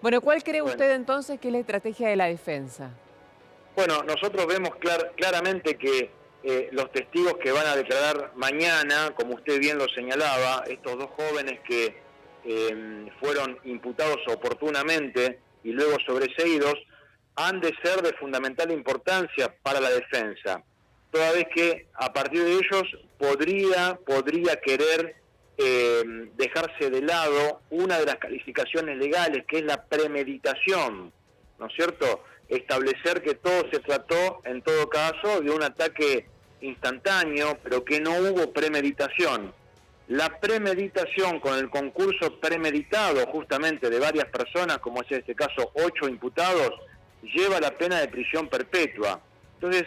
Bueno, ¿cuál cree Bueno, usted entonces que es la estrategia de la defensa? bueno, nosotros vemos claramente que los testigos que van a declarar mañana, como usted bien lo señalaba, estos dos jóvenes que fueron imputados oportunamente y luego sobreseídos, han de ser de fundamental importancia para la defensa, toda vez que a partir de ellos podría querer dejarse de lado una de las calificaciones legales, que es la premeditación, ¿no es cierto? Establecer que todo se trató, en todo caso, de un ataque instantáneo, pero que no hubo premeditación. La premeditación con el concurso premeditado justamente de varias personas, como es en este caso 8 imputados, lleva la pena de prisión perpetua. Entonces,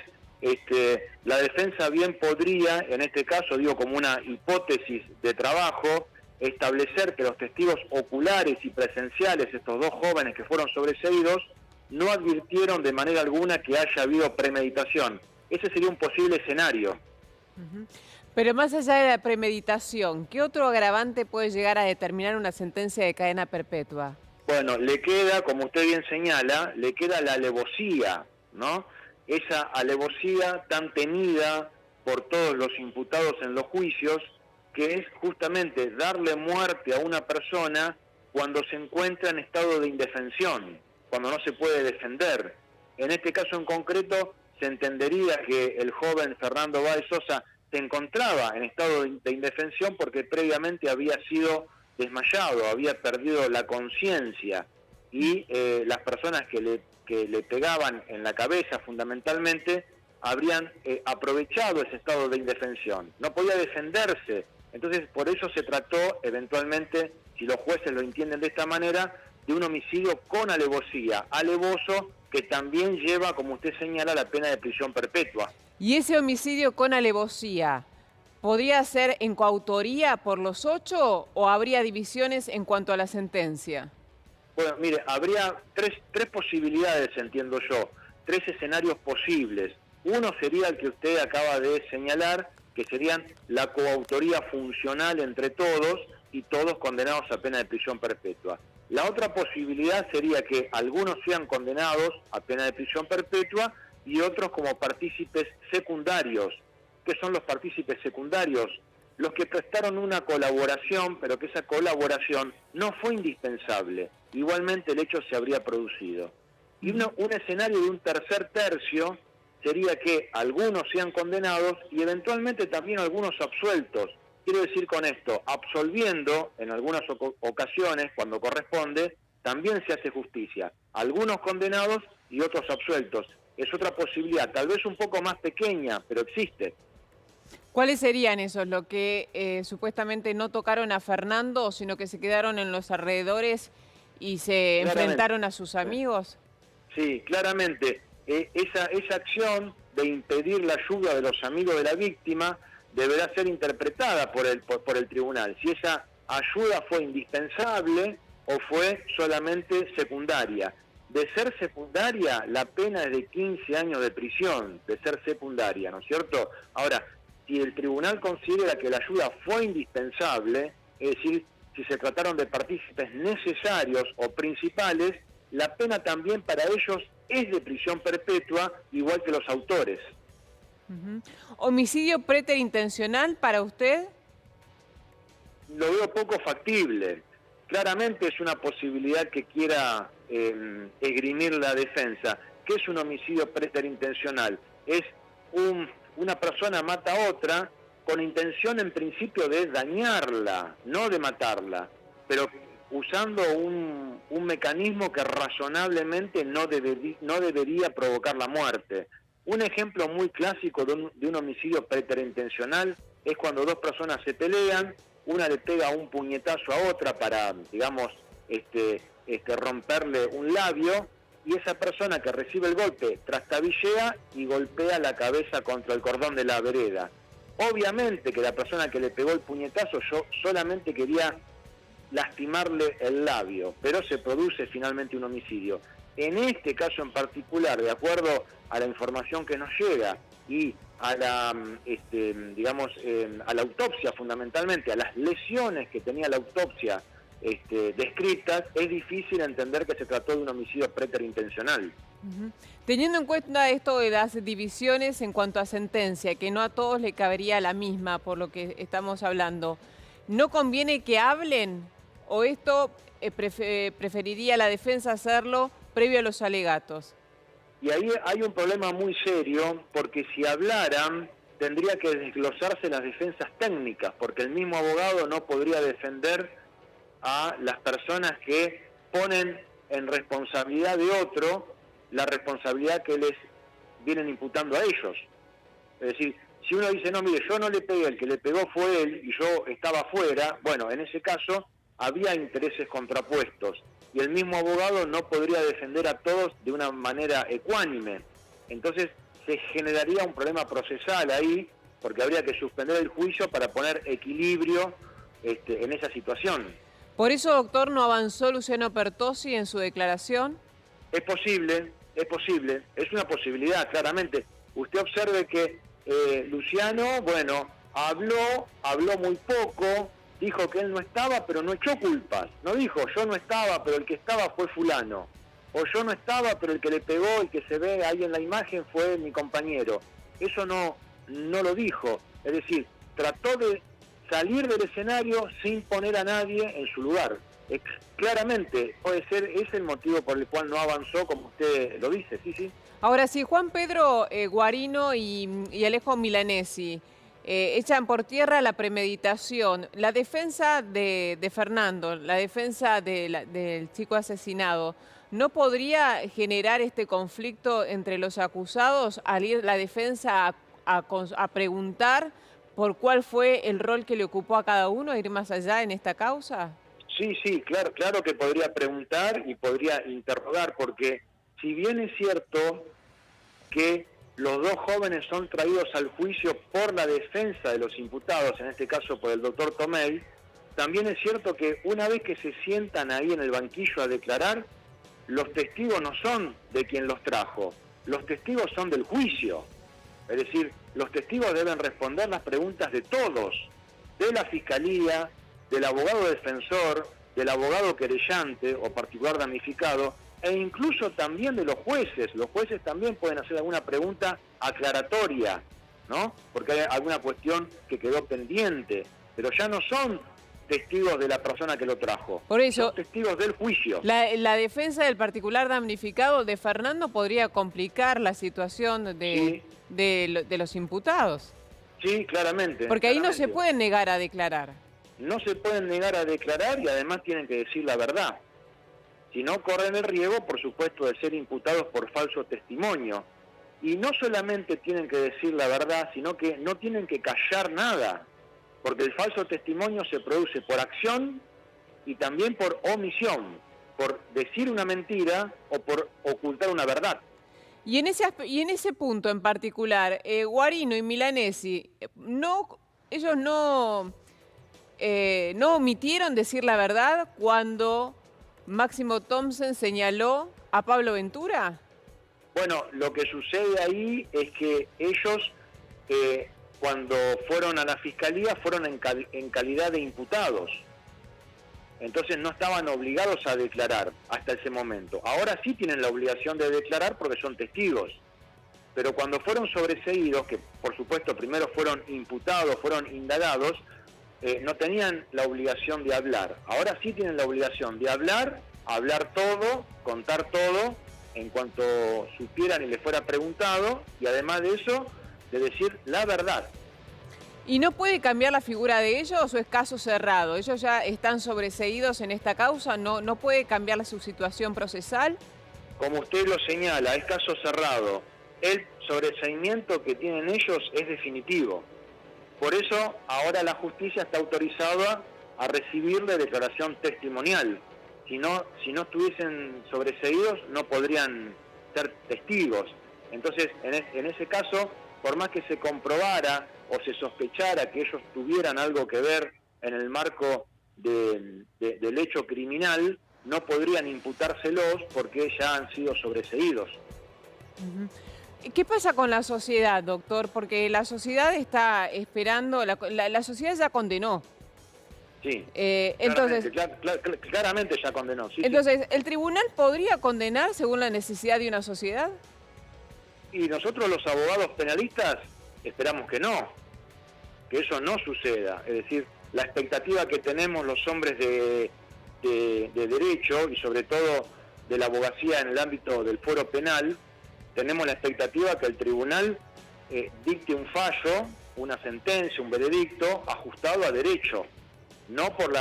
la defensa bien podría, en este caso digo como una hipótesis de trabajo, establecer que los testigos oculares y presenciales, estos dos jóvenes que fueron sobreseídos, no advirtieron de manera alguna que haya habido premeditación. Ese sería un posible escenario. Ujú. Pero más allá de la premeditación, ¿qué otro agravante puede llegar a determinar una sentencia de cadena perpetua? Bueno, le queda, como usted bien señala, le queda la alevosía, ¿no? Esa alevosía tan temida por todos los imputados en los juicios, que es justamente darle muerte a una persona cuando se encuentra en estado de indefensión, cuando no se puede defender. En este caso en concreto, se entendería que el joven Fernando Báez Sosa se encontraba en estado de indefensión porque previamente había sido desmayado, había perdido la conciencia y las personas que le pegaban en la cabeza fundamentalmente habrían aprovechado ese estado de indefensión. No podía defenderse, entonces por eso se trató eventualmente, si los jueces lo entienden de esta manera, de un homicidio con alevosía, alevoso que también lleva, como usted señala, la pena de prisión perpetua. ¿Y ese homicidio con alevosía podría ser en coautoría por los 8 o habría divisiones en cuanto a la sentencia? Bueno, mire, habría tres posibilidades, entiendo yo, tres escenarios posibles. Uno sería el que usted acaba de señalar, que serían la coautoría funcional entre todos y todos condenados a pena de prisión perpetua. La otra posibilidad sería que algunos sean condenados a pena de prisión perpetua y otros como partícipes secundarios. ¿Qué son los partícipes secundarios? Los que prestaron una colaboración, pero que esa colaboración no fue indispensable. Igualmente el hecho se habría producido. Y un escenario de un tercer tercio sería que algunos sean condenados y eventualmente también algunos absueltos. Quiero decir con esto, absolviendo en algunas ocasiones, cuando corresponde, también se hace justicia. Algunos condenados y otros absueltos. Es otra posibilidad, tal vez un poco más pequeña, pero existe. ¿Cuáles serían esos, lo que supuestamente no tocaron a Fernando, sino que se quedaron en los alrededores y se Claramente. enfrentaron a sus amigos? Sí, claramente. Esa acción de impedir la ayuda de los amigos de la víctima deberá ser interpretada por el tribunal. Si esa ayuda fue indispensable o fue solamente secundaria. De ser secundaria, la pena es de 15 años de prisión, de ser secundaria, ¿no es cierto? Ahora, si el tribunal considera que la ayuda fue indispensable, es decir, si se trataron de partícipes necesarios o principales, la pena también para ellos es de prisión perpetua, igual que los autores. Ujú. ¿Homicidio preterintencional para usted? Lo veo poco factible. Claramente es una posibilidad que quiera esgrimir la defensa. ¿Qué es un homicidio preterintencional? Es una persona mata a otra con intención en principio de dañarla, no de matarla, pero usando un mecanismo que razonablemente no debería provocar la muerte. Un ejemplo muy clásico de un homicidio preterintencional es cuando dos personas se pelean, una le pega un puñetazo a otra para, digamos, romperle un labio, y esa persona que recibe el golpe trastabillea y golpea la cabeza contra el cordón de la vereda. Obviamente que la persona que le pegó el puñetazo solamente quería lastimarle el labio, pero se produce finalmente un homicidio. En este caso en particular, de acuerdo a la información que nos llega y a la, digamos, a la autopsia fundamentalmente, a las lesiones que tenía la autopsia descritas, es difícil entender que se trató de un homicidio preterintencional. Teniendo en cuenta esto de las divisiones en cuanto a sentencia, que no a todos le cabería la misma por lo que estamos hablando, ¿no conviene que hablen o esto preferiría la defensa hacerlo previo a los alegatos? Y ahí hay un problema muy serio, porque si hablaran, tendría que desglosarse las defensas técnicas, porque el mismo abogado no podría defender a las personas que ponen en responsabilidad de otro la responsabilidad que les vienen imputando a ellos. Es decir, si uno dice, no, mire, yo no le pegué, el que le pegó fue él y yo estaba afuera, bueno, en ese caso había intereses contrapuestos y el mismo abogado no podría defender a todos de una manera ecuánime. Entonces se generaría un problema procesal ahí, porque habría que suspender el juicio para poner equilibrio en esa situación. Por eso, doctor, ¿no avanzó Luciano Pertossi en su declaración? Es posible, es una posibilidad, claramente. Usted observe que Luciano, bueno, habló muy poco, dijo que él no estaba, pero no echó culpas. No dijo, yo no estaba, pero el que estaba fue fulano. O yo no estaba, pero el que le pegó, el que se ve ahí en la imagen fue mi compañero. Eso no lo dijo. Es decir, trató de salir del escenario sin poner a nadie en su lugar. Claramente puede ser ese el motivo por el cual no avanzó, como usted lo dice, sí. Ahora, si Juan Pedro Guarino y Alejo Milanesi echan por tierra la premeditación, la defensa de Fernando, la defensa del chico asesinado, ¿no podría generar este conflicto entre los acusados al ir la defensa a preguntar por cuál fue el rol que le ocupó a cada uno, ir más allá en esta causa? Sí, claro que podría preguntar y podría interrogar, porque si bien es cierto que los dos jóvenes son traídos al juicio por la defensa de los imputados, en este caso por el doctor Tomei, también es cierto que una vez que se sientan ahí en el banquillo a declarar, los testigos no son de quien los trajo, los testigos son del juicio. Es decir, los testigos deben responder las preguntas de todos, de la fiscalía, del abogado defensor, del abogado querellante o particular damnificado, e incluso también de los jueces. Los jueces también pueden hacer alguna pregunta aclaratoria, ¿no? Porque hay alguna cuestión que quedó pendiente, pero ya no son testigos de la persona que lo trajo. Por eso, son testigos del juicio. La defensa del particular damnificado de Fernando podría complicar la situación de los imputados. Sí, claramente. Porque ahí no se pueden negar a declarar. No se pueden negar a declarar y además tienen que decir la verdad. Si no, corren el riesgo, por supuesto, de ser imputados por falso testimonio. Y no solamente tienen que decir la verdad, sino que no tienen que callar nada, porque el falso testimonio se produce por acción y también por omisión, por decir una mentira o por ocultar una verdad. Y en ese punto en particular, Guarino y Milanesi, ellos no omitieron decir la verdad cuando Máximo Thompson señaló a Pablo Ventura. Bueno, lo que sucede ahí es que ellos, cuando fueron a la fiscalía, fueron en calidad de imputados. Entonces no estaban obligados a declarar hasta ese momento. Ahora sí tienen la obligación de declarar porque son testigos. Pero cuando fueron sobreseídos, que por supuesto primero fueron imputados, fueron indagados, no tenían la obligación de hablar. Ahora sí tienen la obligación de hablar todo, contar todo, en cuanto supieran y les fuera preguntado, y además de eso, de decir la verdad. ¿Y no puede cambiar la figura de ellos o es caso cerrado? ¿Ellos ya están sobreseídos en esta causa? ¿No puede cambiar su situación procesal? Como usted lo señala, es caso cerrado. El sobreseimiento que tienen ellos es definitivo. Por eso ahora la justicia está autorizada a recibirle declaración testimonial. Si no estuviesen sobreseídos, no podrían ser testigos. Entonces, en ese caso, por más que se comprobara o se sospechara que ellos tuvieran algo que ver en el marco del hecho criminal, no podrían imputárselos porque ya han sido sobreseídos. ¿Qué pasa con la sociedad, doctor? Porque la sociedad está esperando, la sociedad ya condenó. Sí, Entonces, claramente ya condenó. Sí, entonces, sí. ¿el tribunal podría condenar según la necesidad de una sociedad? Y nosotros los abogados penalistas esperamos que eso no suceda. Es decir, la expectativa que tenemos los hombres de derecho y sobre todo de la abogacía en el ámbito del fuero penal, tenemos la expectativa que el tribunal dicte un fallo, una sentencia, un veredicto ajustado a derecho, no por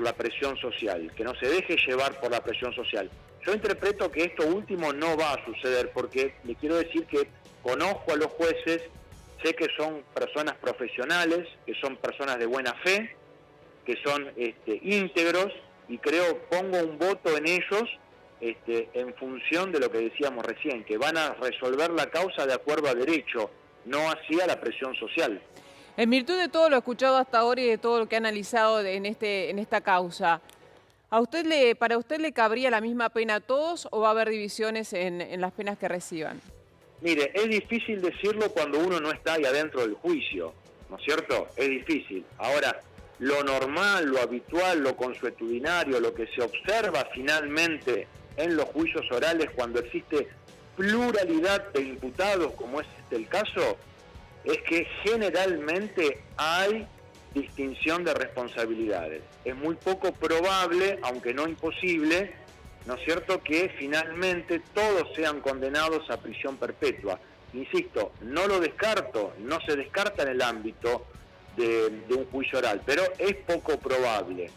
la presión social, que no se deje llevar por la presión social. Yo interpreto que esto último no va a suceder, porque le quiero decir que conozco a los jueces, sé que son personas profesionales, que son personas de buena fe, que son íntegros, y pongo un voto en ellos en función de lo que decíamos recién, que van a resolver la causa de acuerdo a derecho, no hacia la presión social. En virtud de todo lo escuchado hasta ahora y de todo lo que ha analizado en esta causa, ¿para usted le cabría la misma pena a todos o va a haber divisiones en las penas que reciban? Mire, es difícil decirlo cuando uno no está ahí adentro del juicio, ¿no es cierto? Es difícil. Ahora, lo normal, lo habitual, lo consuetudinario, lo que se observa finalmente en los juicios orales cuando existe pluralidad de imputados, como es el caso, es que generalmente hay distinción de responsabilidades. Es muy poco probable, aunque no imposible, ¿no es cierto?, que finalmente todos sean condenados a prisión perpetua. Insisto, no lo descarto, no se descarta en el ámbito de un juicio oral, pero es poco probable.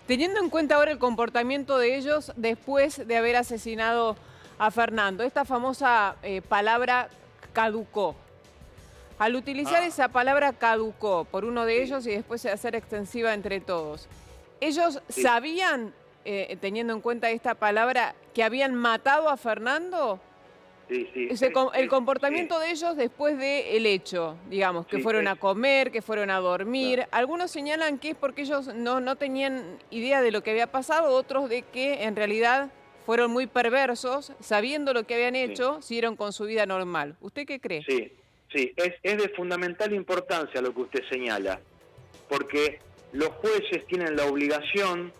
Teniendo en cuenta ahora el comportamiento de ellos después de haber asesinado a Fernando, esta famosa palabra caducó. Al utilizar esa palabra caducó por uno de ellos y después de hacer extensiva entre todos, ¿ellos sabían, teniendo en cuenta esta palabra, que habían matado a Fernando? Sí, sí. El comportamiento de ellos después del hecho, digamos, que fueron a comer, que fueron a dormir. Claro. Algunos señalan que es porque ellos no tenían idea de lo que había pasado, otros de que en realidad fueron muy perversos, sabiendo lo que habían hecho, siguieron con su vida normal. ¿Usted qué cree? Sí, es de fundamental importancia lo que usted señala, porque los jueces tienen la obligación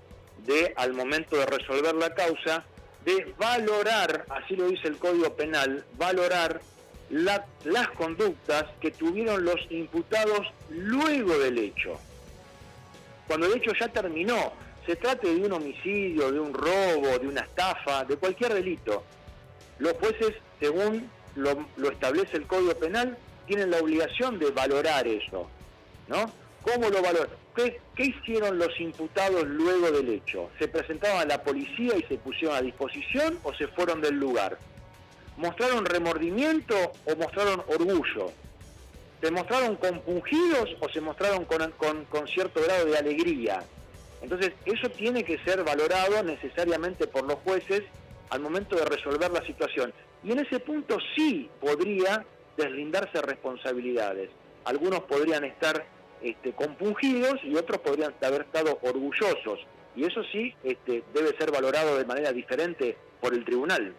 de, al momento de resolver la causa, de valorar, así lo dice el Código Penal, valorar las conductas que tuvieron los imputados luego del hecho. Cuando el hecho ya terminó, se trate de un homicidio, de un robo, de una estafa, de cualquier delito. Los jueces, según lo establece el Código Penal, tienen la obligación de valorar eso, ¿no? ¿Cómo lo valoran? ¿Qué hicieron los imputados luego del hecho? ¿Se presentaban a la policía y se pusieron a disposición o se fueron del lugar? ¿Mostraron remordimiento o mostraron orgullo? ¿Se mostraron compungidos o se mostraron con cierto grado de alegría? Entonces, eso tiene que ser valorado necesariamente por los jueces al momento de resolver la situación. Y en ese punto sí podría deslindarse responsabilidades. Algunos podrían estar compungidos y otros podrían haber estado orgullosos. Y eso sí debe ser valorado de manera diferente por el tribunal.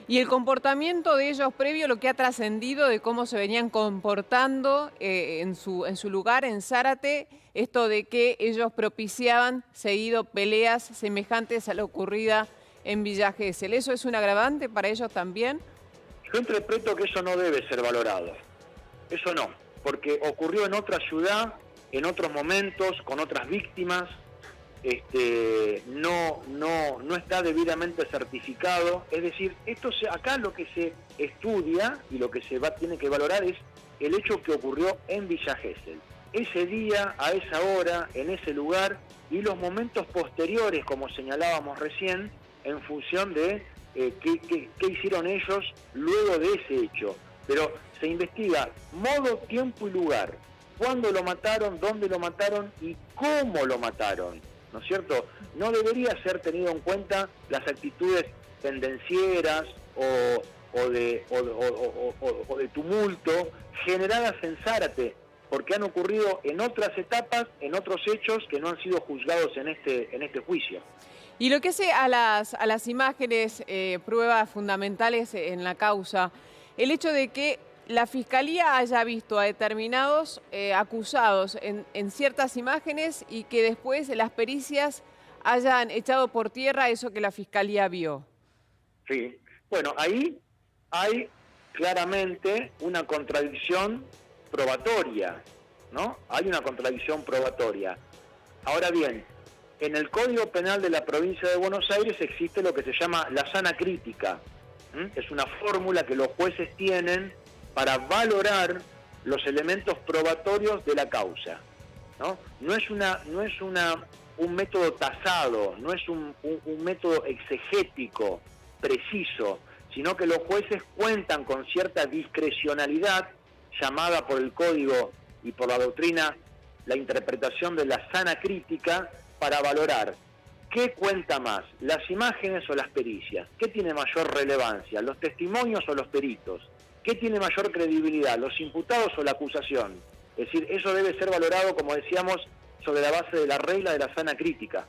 Y el comportamiento de ellos previo, lo que ha trascendido de cómo se venían comportando en su lugar, en Zárate, esto de que ellos propiciaban seguido peleas semejantes a la ocurrida en Villa Gesell. ¿Eso es un agravante para ellos también? Yo interpreto que eso no debe ser valorado. Eso no, porque ocurrió en otra ciudad, en otros momentos, con otras víctimas. No está debidamente certificado. Es decir, acá lo que se estudia y lo que tiene que valorar es el hecho que ocurrió en Villa Gesell. Ese día, a esa hora, en ese lugar, y los momentos posteriores, como señalábamos recién, en función de qué hicieron ellos luego de ese hecho. Pero se investiga modo, tiempo y lugar. Cuándo lo mataron, dónde lo mataron y cómo lo mataron. ¿No es cierto? No debería ser tenido en cuenta las actitudes pendencieras o de tumulto generadas en Zárate, porque han ocurrido en otras etapas, en otros hechos que no han sido juzgados en este juicio. Y lo que hace a las imágenes, pruebas fundamentales en la causa, el hecho de que la Fiscalía haya visto a determinados acusados en ciertas imágenes y que después las pericias hayan echado por tierra eso que la Fiscalía vio. Sí. Bueno, ahí hay claramente una contradicción probatoria, ¿no? Hay una contradicción probatoria. Ahora bien, en el Código Penal de la Provincia de Buenos Aires existe lo que se llama la sana crítica. Es una fórmula que los jueces tienen para valorar los elementos probatorios de la causa, ¿no? No es un método tasado, no es un método exegético, preciso, sino que los jueces cuentan con cierta discrecionalidad, llamada por el Código y por la doctrina la interpretación de la sana crítica, para valorar qué cuenta más, las imágenes o las pericias, qué tiene mayor relevancia, los testimonios o los peritos, qué tiene mayor credibilidad, los imputados o la acusación. Es decir, eso debe ser valorado, como decíamos, sobre la base de la regla de la sana crítica.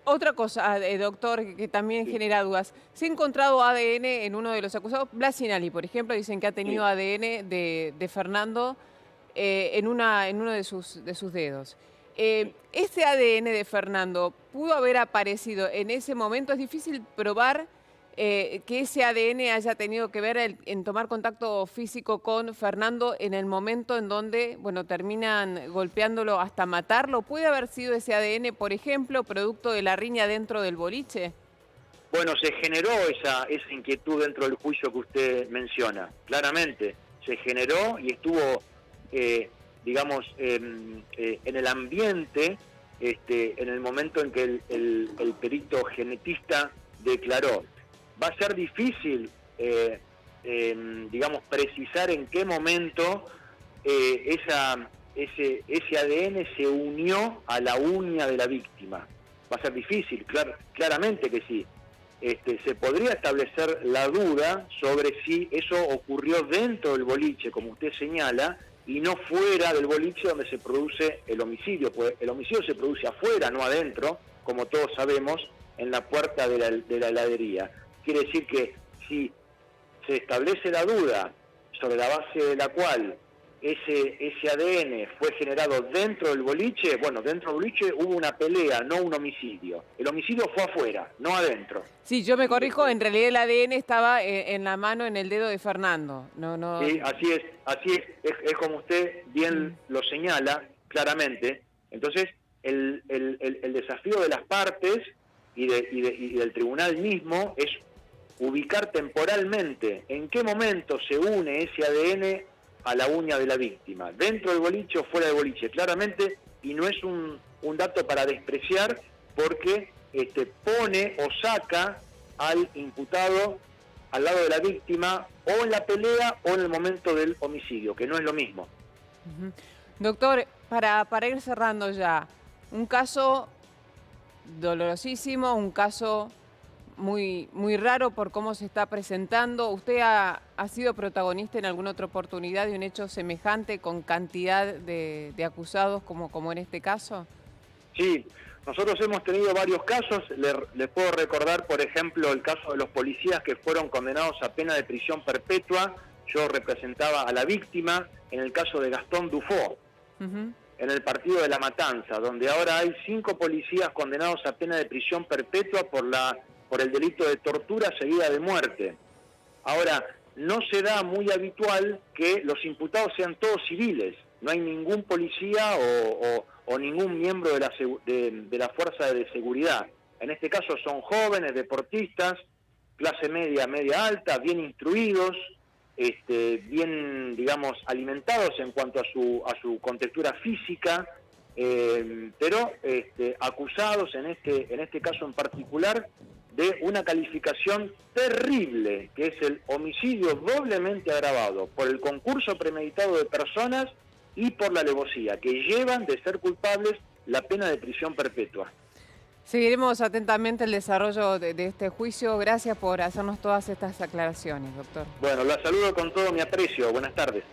Otra cosa, doctor, que también genera dudas. Se ha encontrado ADN en uno de los acusados. Blas Sinali, por ejemplo, dicen que ha tenido ADN de Fernando en uno de sus dedos. ¿Este ADN de Fernando pudo haber aparecido en ese momento? Es difícil probar que ese ADN haya tenido que ver en tomar contacto físico con Fernando en el momento en donde, bueno, terminan golpeándolo hasta matarlo. ¿Puede haber sido ese ADN, por ejemplo, producto de la riña dentro del boliche? Bueno, se generó esa inquietud dentro del juicio que usted menciona, claramente. Se generó y estuvo, digamos, en el ambiente, en el momento en que el perito genetista declaró. Va a ser difícil, digamos, precisar en qué momento ese ADN se unió a la uña de la víctima. Va a ser difícil, claramente que sí. Se podría establecer la duda sobre si eso ocurrió dentro del boliche, como usted señala, y no fuera del boliche donde se produce el homicidio, pues el homicidio se produce afuera, no adentro, como todos sabemos, en la puerta de la heladería. Quiere decir que si se establece la duda sobre la base de la cual ese ADN fue generado dentro del boliche, bueno, dentro del boliche hubo una pelea, no un homicidio. El homicidio fue afuera, no adentro. Sí, yo me corrijo, en realidad el ADN estaba en la mano, en el dedo de Fernando. No. Sí, así es como usted bien lo señala claramente. Entonces, el desafío de las partes y del tribunal mismo es ubicar temporalmente en qué momento se une ese ADN a la uña de la víctima, dentro del boliche o fuera del boliche, claramente, y no es un dato para despreciar, porque pone o saca al imputado al lado de la víctima, o en la pelea o en el momento del homicidio, que no es lo mismo. Doctor, para ir cerrando ya, un caso dolorosísimo, un caso muy raro por cómo se está presentando. ¿Usted ha sido protagonista en alguna otra oportunidad de un hecho semejante con cantidad de acusados como en este caso? Sí, nosotros hemos tenido varios casos. Les puedo recordar, por ejemplo, el caso de los policías que fueron condenados a pena de prisión perpetua. Yo representaba a la víctima en el caso de Gastón Dufó, en el partido de La Matanza, donde ahora hay 5 policías condenados a pena de prisión perpetua por el delito de tortura seguida de muerte. Ahora, no se da muy habitual que los imputados sean todos civiles. No hay ningún policía o ningún miembro de la fuerza de seguridad. En este caso son jóvenes, deportistas, clase media, media alta, bien instruidos, bien, digamos, alimentados en cuanto a su contextura física, pero acusados en este caso en particular de una calificación terrible, que es el homicidio doblemente agravado por el concurso premeditado de personas y por la alevosía, que llevan de ser culpables la pena de prisión perpetua. Seguiremos atentamente el desarrollo de este juicio. Gracias por hacernos todas estas aclaraciones, doctor. Bueno, la saludo con todo mi aprecio. Buenas tardes.